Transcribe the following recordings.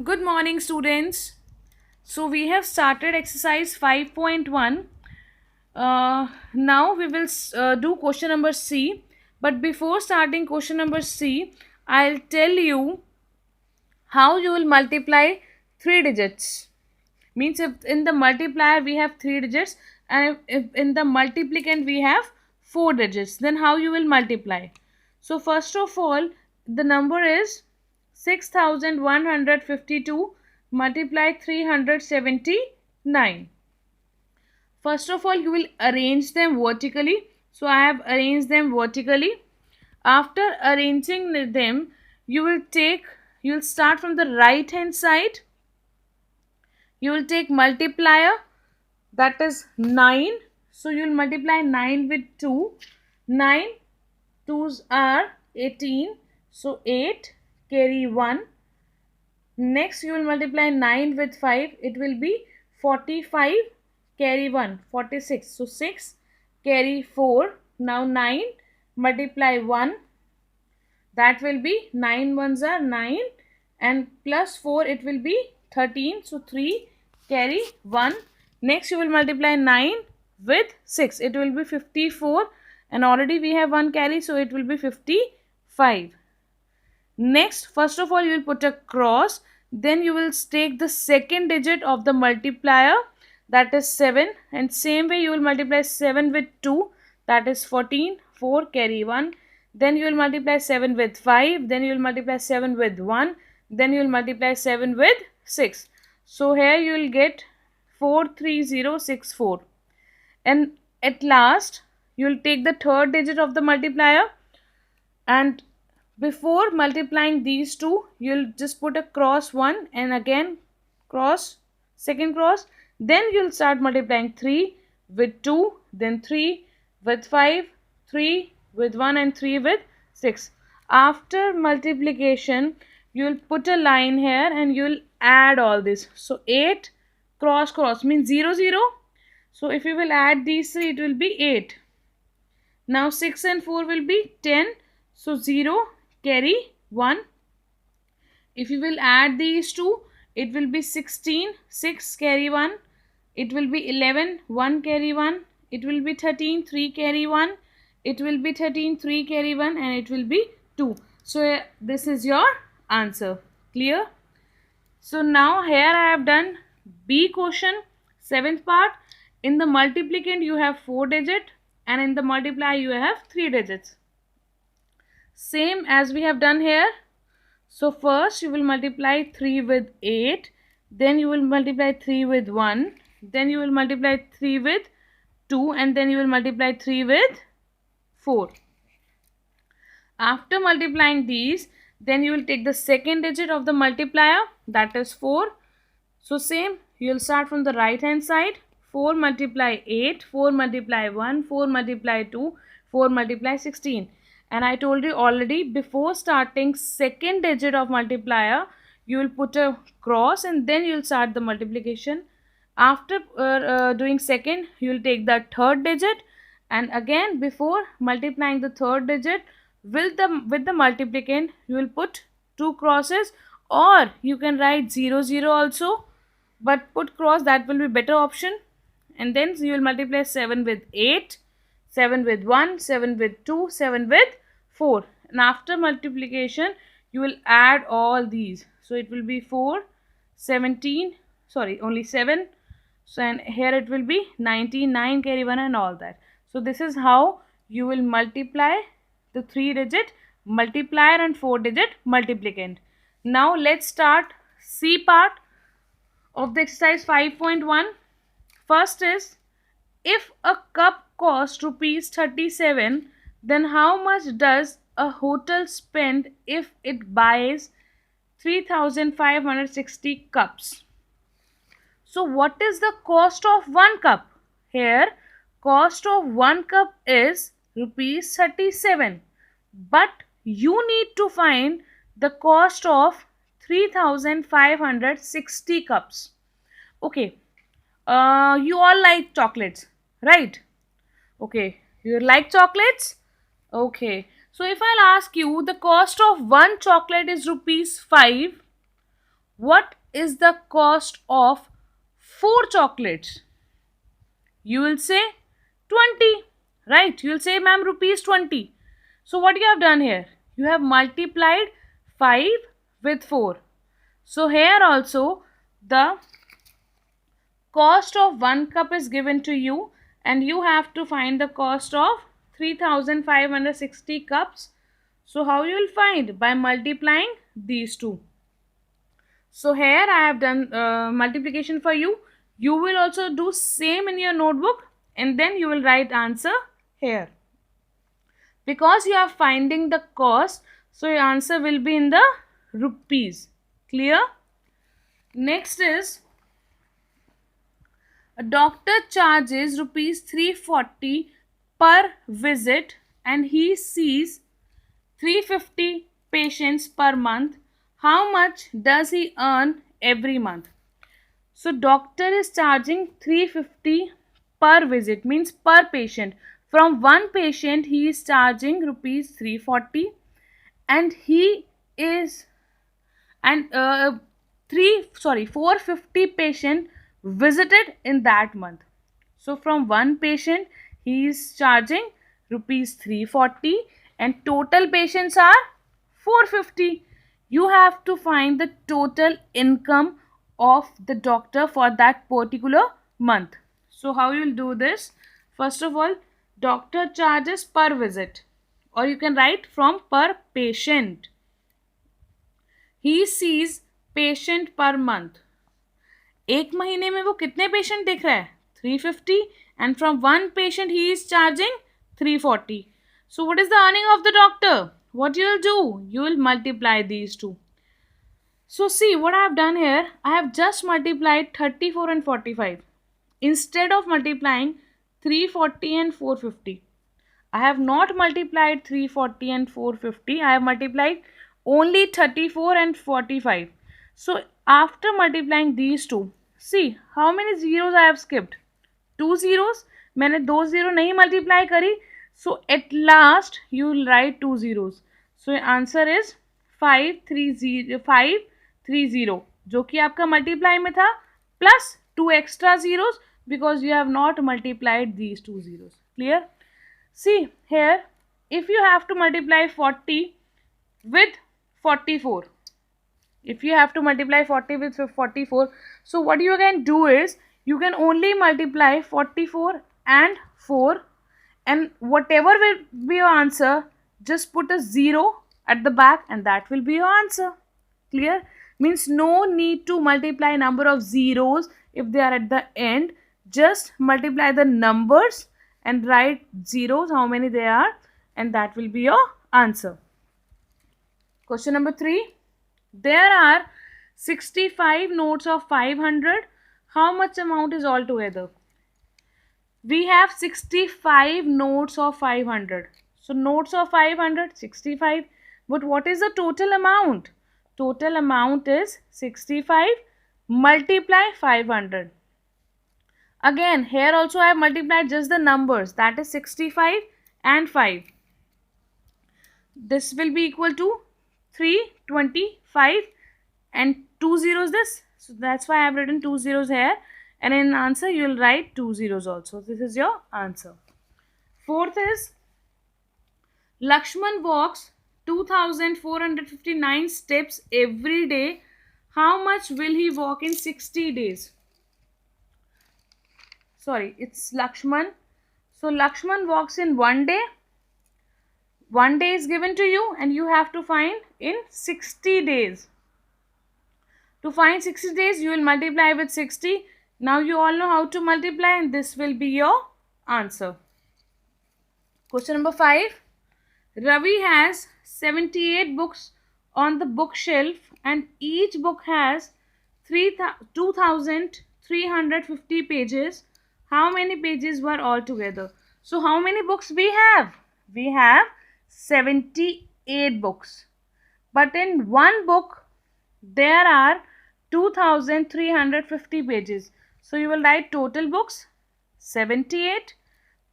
Good morning, students. So, we have started exercise 5.1. Now, we will do question number C. But before starting question number C, I'll tell you how you will multiply three digits. Means if in the multiplier we have three digits and if in the multiplicand we have four digits, then how you will multiply? So first of all, the number is 6152 multiply 379. First of all, you will arrange them vertically. So I have arranged them vertically. After arranging them, you will start from the right hand side. You will take multiplier, that is 9. So you will multiply 9 with 2. 9 2s are 18. So 8 carry 1. Next you will multiply 9 with 5. It will be 45 carry 1. 46. So 6 carry 4. Now 9 multiply 1. That will be 9 ones are 9 and plus 4 it will be 13. So 3 carry 1. Next you will multiply 9 with 6. It will be 54 and already we have 1 carry, so it will be 55. Next, first of all you will put a cross, then you will take the second digit of the multiplier, that is 7, and same way you will multiply 7 with 2, that is 14. 4 carry 1. Then you will multiply 7 with 5, then you will multiply 7 with 1, then you will multiply 7 with 6. So here you will get 43064. And at last you will take the third digit of the multiplier, and before multiplying these two you'll just put a cross one and again cross, second cross, then you'll start multiplying 3 with 2, then 3 with 5, 3 with 1 and 3 with 6. After multiplication you'll put a line here and you'll add all this. So 8 cross cross means 0 0. So if you will add these three it will be 8. Now 6 and 4 will be 10. So 0 carry 1. If you will add these two, it will be 16. 6 carry 1. It will be 11. 1 carry 1. It will be 13. 3 carry 1. It will be 13. 3 carry 1 and it will be 2. So this is your answer. Clear? So now here I have done B quotient, 7th part. In the multiplicand you have 4 digit and in the multiplier you have 3 digits. Same as we have done here. So first you will multiply 3 with 8, then you will multiply 3 with 1, then you will multiply 3 with 2 and then you will multiply 3 with 4. After multiplying these, then you will take the second digit of the multiplier, that is 4. So same, you will start from the right hand side. 4 multiply 8, 4 multiply 1, 4 multiply 2, 4 multiply 16. And I told you already, before starting second digit of multiplier, you will put a cross and then you will start the multiplication. After doing second, you will take the third digit and again before multiplying the third digit with the multiplicand, you will put two crosses, or you can write 0 0 also, but put cross, that will be better option. And then you will multiply 7 with 8, 7 with 1, 7 with 2, 7 with 4, and after multiplication you will add all these. So it will be 4 17, sorry, only 7. So and here it will be 99 carry 1 and all that. So this is how you will multiply the 3 digit multiplier and 4 digit multiplicand. Now let's start C part of the exercise 5.1. First is, if a cup costs rupees 37, then how much does a hotel spend if it buys 3560 cups? So what is the cost of one cup? Here cost of one cup is rupees 37, but you need to find the cost of 3560 cups. Okay, you all like chocolates, right? Okay, you like chocolates? Okay, so if I'll ask you, the cost of one chocolate is rupees 5, what is the cost of 4 chocolates? You will say 20, right? You will say, ma'am, rupees 20. So what you have done here? You have multiplied 5 with 4. So here also the cost of 1 cup is given to you, and you have to find the cost of 3560 cups. So how you will find? By multiplying these two. So here I have done multiplication for you. You will also do same in your notebook, and then you will write answer here. Because you are finding the cost, so your answer will be in the rupees. Clear? Next is, a doctor charges rupees 340 per visit and he sees 350 patients per month. How much does he earn every month? So doctor is charging 350 per visit, means per patient. From one patient he is charging rupees 340, and he is, and 450 patient visited in that month. So from one patient he is charging rupees 340 and total patients are 450. You have to find the total income of the doctor for that particular month. So how you will do this? First of all, doctor charges per visit, or you can write from per patient. He sees patient per month. एक महीने में वो कितने patient देख रहा है? 350, and from one patient he is charging 340. So what is the earning of the doctor? What you will do? You will multiply these two. So see what I have done here. I have just multiplied 34 and 45 instead of multiplying 340 and 450. I have not multiplied 340 and 450. I have multiplied only 34 and 45. So after multiplying these two, see how many zeros I have skipped? 2 zeros. मैंने 2 zero नहीं multiply करी. So at last you will write 2 zeros. So answer is 530 जो कि आपका multiply में था, plus 2 extra zeros because you have not multiplied these 2 zeros. Clear? See here, if you have to multiply 40 with 44, if you have to multiply 40 with 44, so what you can do is, you can only multiply 44 and 4, and whatever will be your answer, just put a 0 at the back and that will be your answer. Clear? Means no need to multiply number of zeros if they are at the end. Just multiply the numbers and write zeros, how many they are, and that will be your answer. Question number 3. There are 65 notes of 500. How much amount is altogether? We have 65 notes of 500. So notes of 500, 65. But what is the total amount? Total amount is 65 multiply 500. Again, here also I have multiplied just the numbers, that is 65 and 5. This will be equal to 325 and 2 zeros this. So that's why I have written 2 zeros here, and in answer you will write 2 zeros also. This is your answer. Fourth is, Lakshman walks 2459 steps every day. How much will he walk in 60 days? Sorry, it's Lakshman. So Lakshman walks in one day. One day is given to you and you have to find in 60 days. To find 60 days, you will multiply with 60. Now you all know how to multiply and this will be your answer. Question number 5. Ravi has 78 books on the bookshelf and each book has 2350 pages. How many pages were altogether? So how many books we have? We have 78 books. But in one book there are 2350 pages. So you will write total books 78,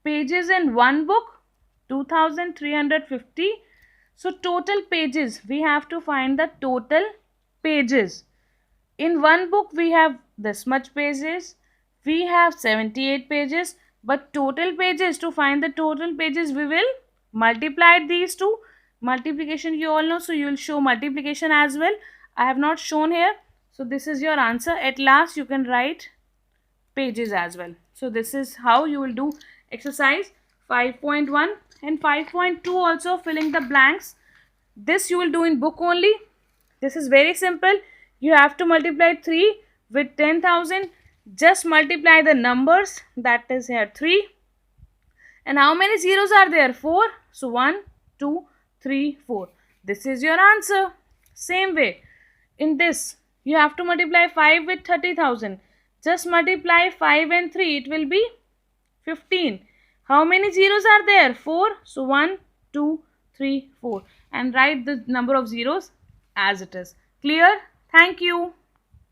pages in one book 2350. So total pages, we have to find the total pages. In one book we have this much pages, we have 78 pages, but total pages, to find the total pages we will multiply these two. Multiplication you all know, so you will show multiplication as well. I have not shown here, so this is your answer. At last you can write pages as well. So this is how you will do exercise 5.1 and 5.2 also, filling the blanks. This you will do in book only. This is very simple. You have to multiply 3 with 10,000. Just multiply the numbers, that is here 3. And how many zeros are there? 4. So 1, 2, 3, 4. This is your answer. Same way, in this, you have to multiply 5 with 30,000. Just multiply 5 and 3. It will be 15. How many zeros are there? 4. So 1, 2, 3, 4. And write the number of zeros as it is. Clear? Thank you.